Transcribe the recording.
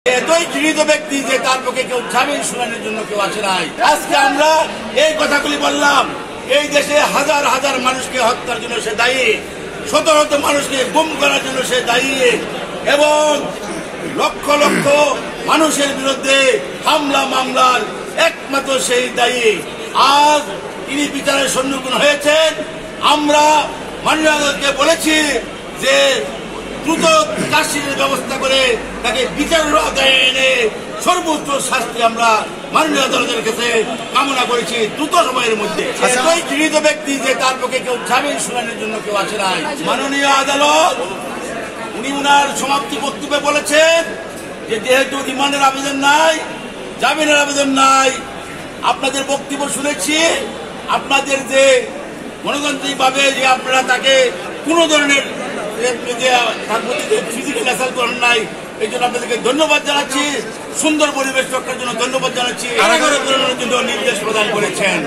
এতই ঘৃণিত ব্যক্তি যে তার পক্ষে কেউ জামিন শুনানির জন্য কেউ আসে নাই। আজকে আমরা এই কথাগুলি বললাম, এই দেশে হাজার হাজার মানুষকে হত্যার জন্য সে দায়ী, শত শত মানুষকে গুম করার জন্য সে দায়ী, এবং লক্ষ লক্ষ মানুষের বিরুদ্ধে হামলা মামলার একমাত্র সেই দায়ী। আজ তিনি বিচারের সম্মুখীন হয়েছেন। আমরা মাননীয় আদালতকে বলেছি যে দ্রুত চার্জশিটের ব্যবস্থা করে তাকে বিচারের আওতায় এনে সর্বোচ্চ শাস্তি আমরা মাননীয় আদালতের কাছে কামনা করেছি দ্রুত সময়ের মধ্যে। এতই ঘৃণিত ব্যক্তি যে তার পক্ষে কেউ জামিন শুনানির জন্য কেউ আসে নাই। মাননীয় আদালত উনি উনার সমাপ্তি বক্তব্যে বলেছেন যে যেহেতু রিমান্ডের আবেদন নাই, জামিনের আবেদন নাই, আপনাদের বক্তব্য শুনেছি, আপনাদের যে গণতান্ত্রিকভাবে যে আপনারা তাকে কোনো ধরনের তার প্রতি ফিজিক্যাল অ্যাসাল্ট করেন নাই, এই জন্য আপনাদেরকে ধন্যবাদ জানাচ্ছি। সুন্দর পরিবেশ রক্ষার জন্য ধন্যবাদ জানাচ্ছি। কারাগারে প্রেরণের জন্য নির্দেশ প্রদান করেছেন।